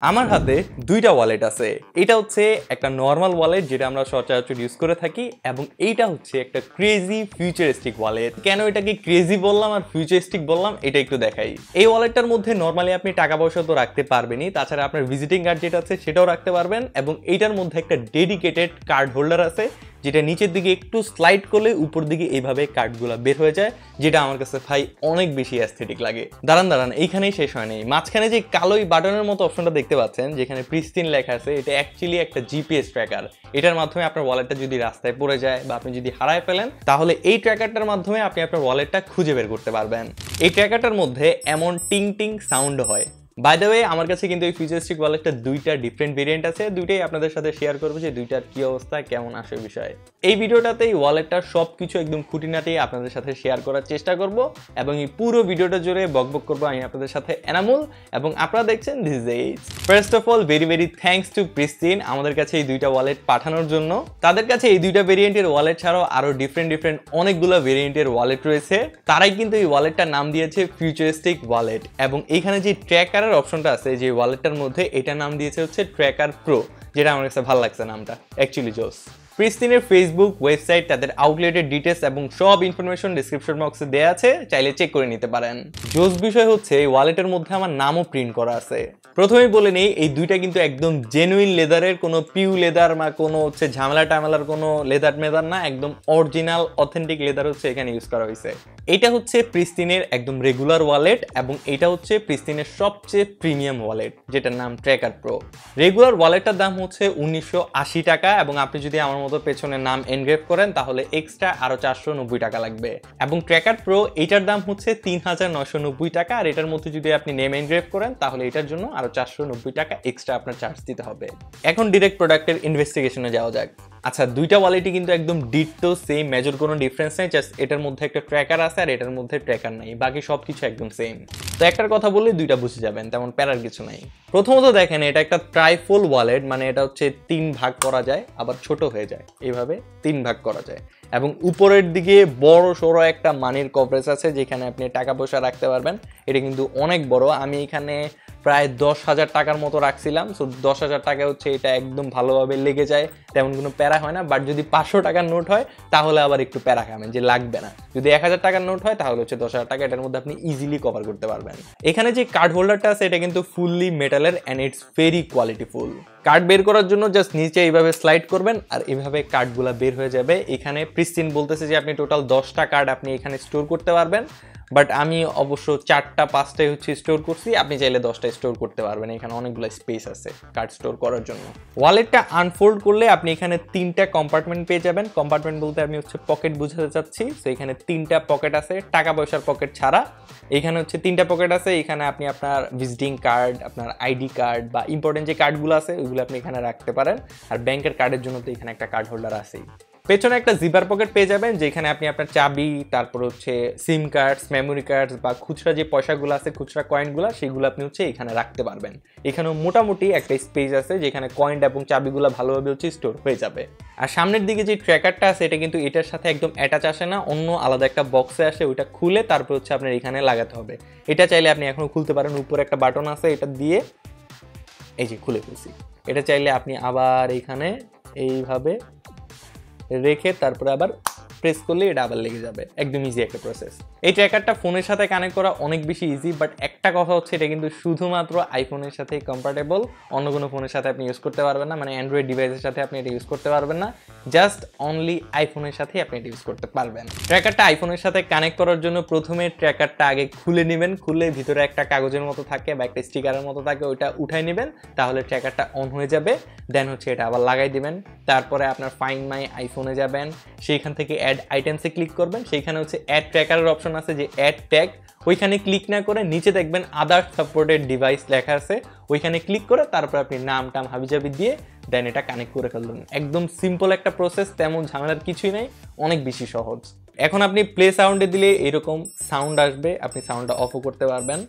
আমার হাতে দুইটা ওয়ালেট আছে। এটা হচ্ছে একটা নরমাল ওয়ালেট যেটা আমরা সচরাচর ইউজ করে থাকি, এবং এইটা হচ্ছে একটা ক্রেজি ফিউচারিস্টিক ওয়ালেট। কেন এটাকে ক্রেজি বললাম আর ফিউচারিস্টিক বললাম এটা একটু দেখাই। এই ওয়ালেটটার মধ্যে নরমালি আপনি টাকা পয়সা তো রাখতে পারবেনই, তাছাড়া আপনার ভিজিটিং কার্ড যেটা আছে সেটাও রাখতে পারবেন, এবং এইটার মধ্যে একটা ডেডিকেটেড কার্ড হোল্ডার আছে যেটা নিচের দিকে একটু স্লাইড করলে উপর দিকে এইভাবে কার্ডগুলো বের হয়ে যায়, যেটা আমার কাছে ভাই অনেক বেশি অ্যাস্থেটিক লাগে। দাঁড়ান এইখানেই শেষ হয় নাই। মাঝখানে যে কালোই বাটনের মতো অপশনটা দেখতে পাচ্ছেন যেখানে প্রিস্টিন লেখা আছে, এটা অ্যাকচুয়ালি একটা জিপিএস ট্র্যাকার। এটার মাধ্যমে আপনার ওয়ালেটটা যদি রাস্তায় পড়ে যায় বা আপনি যদি হারায় ফেলেন, তাহলে এই ট্র্যাকারটার মাধ্যমে আপনি আপনার ওয়ালেটটা খুঁজে বের করতে পারবেন। এই ট্র্যাকারটার মধ্যে এমন টিং টিং সাউন্ড হয়। বাই দ্য ওয়ে, আমার কাছে কিন্তু এই ফিউচারিস্টিক ওয়ালেটটা দুইটা ডিফারেন্ট ভেরিয়েন্ট আছে, দুইটাই আপনাদের সাথে শেয়ার করবো যে দুইটার কি অবস্থা, কেমন আসে বিষয়। এই ভিডিওটাতে এই ওয়ালেটটার সব কিছু একদম খুঁটিনাটি আপনাদের সাথে শেয়ার করার চেষ্টা করব, এবং এই পুরো ভিডিওটা জুড়ে বকবক করবো আমি আপনাদের সাথে এনামুল, এবং আপনারা দেখছেন this is. First of all very thanks to Pristine আমাদের কাছে এই দুইটা ওয়ালেট পাঠানোর জন্য। তাদের কাছে এই দুইটা ভেরিয়েন্টের ওয়ালেট ছাড়াও আরো ডিফারেন্ট অনেকগুলো ভেরিয়েন্টের ওয়ালেট রয়েছে। তারাই কিন্তু এই ওয়ালেটটার নাম দিয়েছে ফিউচারিস্টিক ওয়ালেট, এবং এইখানে যে ট্র্যাকার অপশনটা আছে যে ওয়ালেটটার মধ্যে, এটা নাম দিয়েছে হচ্ছে ট্র্যাকার প্রো, যেটা আমার কাছে ভালো লাগছে নামটা, অ্যাকচুয়ালি জোস। প্রিস্টিনের ফেসবুক, ওয়েবসাইট, তাদের আউটলেটের ডিটেলস এবং সব ইনফরমেশন ডিসক্রিপশন বক্সে দেওয়া আছে, চাইলে চেক করে নিতে পারেন। জোস বিষয় হচ্ছে এই ওয়ালেটের মধ্যে আমার নামও প্রিন্ট করা আছে। প্রথমেই বলে নেই, এই দুইটা কিন্তু একদম জেনুইন লেদারের, কোনো পিউ লেদার বা কোনো হচ্ছে ঝামেলা টামেলার কোনো লেদার মেদার না, একদম অরিজিনাল অথেন্টিক লেদার হচ্ছে এখানে ইউজ করা হয়েছে। এটা হচ্ছে প্রিস্টিনের একদম রেগুলার ওয়ালেট, এবং এটা হচ্ছে প্রিস্টিনের সবচেয়ে প্রিমিয়াম ওয়ালেট যেটার নাম ট্র্যাকার প্রো। রেগুলার ওয়ালেটটার দাম হচ্ছে 1980 টাকা, এবং আপনি যদি আমার মতো পেছনে নাম এনগ্রেভ করেন তাহলে এক্সট্রা আরো 490 টাকা লাগবে। এবং ট্র্যাকার প্রো এটার দাম হচ্ছে 3990 টাকা, আর এটার মধ্যে যদি আপনি নেম এনগ্রেভ করেন তাহলে এটার জন্য আরো 490 টাকা এক্সট্রা আপনার চার্জ দিতে হবে। এখন ডিরেক্ট প্রোডাক্টের ইনভেস্টিগেশনে যাওয়া যাক। আচ্ছা, দুইটা ওয়ালেটই কিন্তু একদম ডিটটো সেম, মেজর কোনো ডিফারেন্স নেই, জাস্ট এটার মধ্যে একটা ট্র্যাকার আছে আর এটার মধ্যে ট্র্যাকার নাই, বাকি সবকিছু একদম সেম। তো একটার কথা বললে দুইটা বুঝে যাবেন, তেমন প্যারার কিছু নাই। প্রথমত দেখেন, এটা একটা ট্রাইফোল ওয়ালেট, মানে এটা হচ্ছে 3 ভাগ করা যায়, আবার ছোট হয়ে যায়, এইভাবে 3 ভাগ করা যায়, এবং উপরের দিকে বড় সড়ো একটা মানির কভারেজ আছে যেখানে আপনি টাকা পয়সা রাখতে পারবেন। এটা কিন্তু অনেক বড়, আমি এখানে প্রায় 10,000 টাকার মতো রাখছিলাম। সো 10,000 টাকা হচ্ছে এটা একদম ভালোভাবে লেগে যায়, তেমন কোনো প্যারা হয় না। বাট যদি 500 টাকার নোট হয় তাহলে আবার একটু প্যারা খাবেন যে লাগবে না। যদি 1000 টাকার নোট হয় তাহলে হচ্ছে 10,000 টাকা এটার মধ্যে আপনি ইজিলি কভার করতে পারবেন। এখানে যে কার্ড হোল্ডারটা আছে এটা কিন্তু ফুললি মেটালের, and it's very qualityful. Card বের করার জন্য জাস্ট নিচে এইভাবে স্লাইড করবেন আর এইভাবে কার্ডগুলো বের হয়ে যাবে। এখানে প্রিস্টিন বলতেছে যে আপনি টোটাল 10টা কার্ড আপনি এখানে স্টোর করতে পারবেন, বাট আমি অবশ্য 4টা 5টাই হচ্ছে স্টোর করছি, আপনি চাইলে 10টা স্টোর করতে পারবেন। এখানে অনেকগুলো স্পেস আছে কার্ড স্টোর করার জন্য। ওয়ালেটটা আনফোল্ড করলে আপনি এখানে 3টা কম্পার্টমেন্ট পেয়ে যাবেন। কম্পার্টমেন্ট বলতে আমি হচ্ছে পকেট বুঝাতে চাচ্ছি। তো এখানে 3টা পকেট আছে, টাকা পয়সার পকেট ছাড়া। এখানে হচ্ছে 3টা পকেট আছে। এখানে আপনি আপনার ভিজিটিং কার্ড, আপনার আইডি কার্ড বা ইম্পর্টেন্ট যে কার্ডগুলো আছে ওইগুলো আপনি এখানে রাখতে পারেন। আর ব্যাংকের কার্ডের জন্য তো এখানে একটা কার্ড হোল্ডার আছেই। পেছনে একটা জিপার পকেট পেয়ে যাবেন যেখানে আপনি আপনার চাবি, তারপর হচ্ছে সিম কার্ডস, মেমোরি কার্ডস বা খুচরা যে পয়সাগুলো আছে, খুচরা কয়েনগুলো, সেগুলো আপনি হচ্ছে এখানে রাখতে পারবেন। এখানেও মোটামুটি একটা স্পেস আছে যেখানে কয়েন এবং চাবিগুলো ভালোভাবে হচ্ছে স্টোর হয়ে যাবে। আর সামনের দিকে যে ট্র্যাকারটা আছে এটা কিন্তু এটার সাথে একদম অ্যাটাচ আসে না, অন্য আলাদা একটা বক্সে আসে, ওইটা খুলে তারপর হচ্ছে আপনার এখানে লাগাতে হবে। এটা চাইলে আপনি এখনো খুলতে পারেন, উপরে একটা বাটন আছে, এটা দিয়ে এই যে খুলে ফেলছি। এটা চাইলে আপনি আবার এখানে এইভাবে রেখে তারপরে আবার প্রেস করলে এটা আবার লেগে যাবে। একদম ইজি একটা প্রসেস। এই ট্র্যাকারটা ফোনের সাথে কানেক্ট করা অনেক বেশি ইজি, বাট একটা কথা হচ্ছে এটা কিন্তু শুধুমাত্র আইফোনের সাথেই কম্পার্টেবল, অন্য কোনো ফোনের সাথে আপনি ইউজ করতে পারবেন না, মানে অ্যান্ড্রয়েড ডিভাইসের সাথে আপনি এটা ইউজ করতে পারবেন না, জাস্ট অনলি আইফোনের সাথেই আপনি এটা ইউজ করতে পারবেন। ট্র্যাকারটা আইফোনের সাথে কানেক্ট করার জন্য প্রথমে ট্র্যাকারটা আগে খুলে নেবেন, খুলে ভিতরে একটা কাগজের মতো থাকে বা একটা স্টিকারের মতো থাকে, ওইটা উঠাই নেবেন, তাহলে ট্র্যাকারটা অন হয়ে যাবে। দেন হচ্ছে এটা আবার লাগাই দিবেন। তারপরে আপনার ফাইন্ড মাই আইফোনে যাবেন, সেইখান থেকে অ্যাড আইটেমসে ক্লিক করবেন। সেইখানে হচ্ছে অ্যাড ট্র্যাকারের অপশন আছে যে অ্যাড ট্যাগ, ওইখানে ক্লিক না করে নিচে দেখবেন আদার সাপোর্টেড ডিভাইস লেখা আছে, ওইখানে ক্লিক করে তারপর আপনি নাম টাম হাবিজাবি দিয়ে দেন এটা কানেক্ট করে ফেলবেন। একদম সিম্পল একটা প্রসেস, তেমন ঝামেলার কিছুই নেই, অনেক বেশি সহজ। এখন আপনি প্লে সাউন্ডে দিলে এরকম সাউন্ড আসবে, আপনি সাউন্ডটা অফও করতে পারবেন।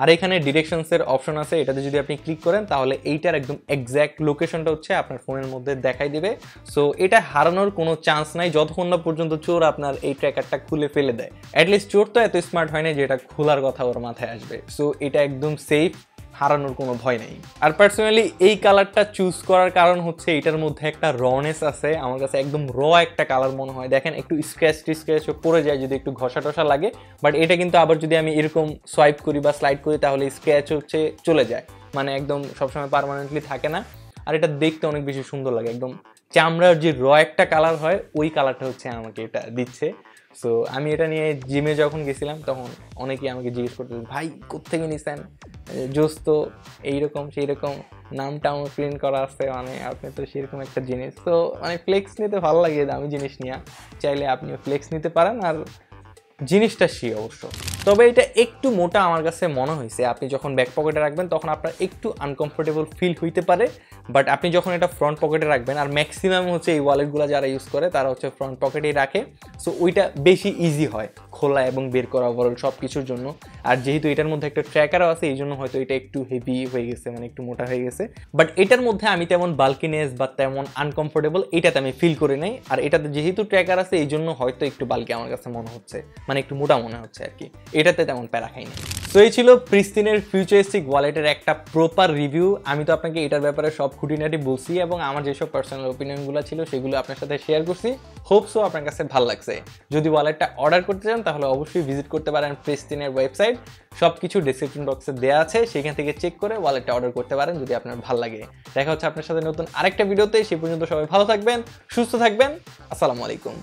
আর এখানে ডিরেকশনসের অপশন আছে, এটাতে যদি আপনি ক্লিক করেন তাহলে এইটার একদম এক্স্যাক্ট লোকেশনটা হচ্ছে আপনার ফোনের মধ্যে দেখাই দিবে। সো এটা হারানোর কোনো চান্স নাই যতক্ষণ না পর্যন্ত চোর আপনার এই ট্র্যাকারটা খুলে ফেলে দেয়। অ্যাটলিস্ট চোর তো এত স্মার্ট হয় না যে এটা খোলার কথা ওর মাথায় আসবে। সো এটা একদম সেফ, হারানোর কোনো ভয় নেই। আর পার্সোনালি এই কালারটা চুজ করার কারণ হচ্ছে এটার মধ্যে একটা রনেস আছে, আমার কাছে একদম র একটা কালার মনে হয়। দেখেন একটু স্ক্র্যাচও পড়ে যায় যদি একটু ঘষা টসা লাগে, বাট এটা কিন্তু আবার যদি আমি এরকম সোয়াইপ করি বা স্লাইড করি তাহলে স্ক্র্যাচ হচ্ছে চলে যায়, মানে একদম সবসময় পার্মানেন্টলি থাকে না। আর এটা দেখতে অনেক বেশি সুন্দর লাগে, একদম চামড়ার যে র একটা কালার হয় ওই কালারটা হচ্ছে আমাকে এটা দিচ্ছে। সো আমি এটা নিয়ে জিমে যখন গেছিলাম তখন অনেকেই আমাকে জিজ্ঞেস করতে, ভাই কোত্থেকে নিছেন, জোস তো এইরকম সেই রকম, নামটা আমার প্রিন্ট করা আছে, মানে আপনি তো সেরকম একটা জিনিস। তো মানে ফ্লেক্স নিতে ভালো লাগে, দামি জিনিস নিয়ে চাইলে আপনিও ফ্লেক্স নিতে পারেন, আর জিনিসটা সে অবশ্য। তবে এটা একটু মোটা আমার কাছে মনে হয়েছে, আপনি যখন ব্যাক পকেটে রাখবেন তখন আপনার একটু আনকমফোর্টেবল ফিল হইতে পারে, বাট আপনি যখন এটা ফ্রন্ট পকেটে রাখবেন, আর ম্যাক্সিমাম হচ্ছে এই ওয়ালেটগুলো যারা ইউজ করে তারা হচ্ছে ফ্রন্ট পকেটেই রাখে, সো ওইটা বেশি ইজি হয় খোলা এবং বের করা ওভারঅল সব কিছুর জন্য। আর যেহেতু এটার মধ্যে একটা ট্র্যাকারও আছে এই জন্য হয়তো এটা একটু হেভি হয়ে গেছে, মানে একটু মোটা হয়ে গেছে, বাট এটার মধ্যে আমি তেমন বাল্কিনেস বা তেমন আনকমফোর্টেবল এটাতে আমি ফিল করি নাই। আর এটাতে যেহেতু ট্র্যাকার আছে এই জন্য হয়তো একটু বাল্কি আমার কাছে মনে হচ্ছে, মানে একটু মোটা মনে হচ্ছে আর কি, এটাতে তেমন প্যারা খাই নাই। তো এই ছিল প্রিস্তিনের ফিউচারিস্টিক ওয়ালেটের একটা প্রপার রিভিউ। আমি তো আপনাকে এটার ব্যাপারে সব খুঁটিনাটি বলছি এবং আমার যেসব পার্সোনাল ওপিনিয়নগুলো ছিল সেগুলো আপনার সাথে শেয়ার করছি। হোপসো আপনার কাছে ভালো লাগছে। যদি ওয়ালেটটা অর্ডার করতে চান তাহলে অবশ্যই ভিজিট করতে পারেন প্রিস্তিনের ওয়েবসাইট, সব কিছু ডেসক্রিপশন বক্সে দেওয়া আছে, সেখান থেকে চেক করে ওয়ালেটটা অর্ডার করতে পারেন যদি আপনার ভালো লাগে। দেখা হচ্ছে আপনার সাথে নতুন আরেকটা ভিডিওতে, সে পর্যন্ত সবাই ভালো থাকবেন, সুস্থ থাকবেন, আসসালামু আলাইকুম।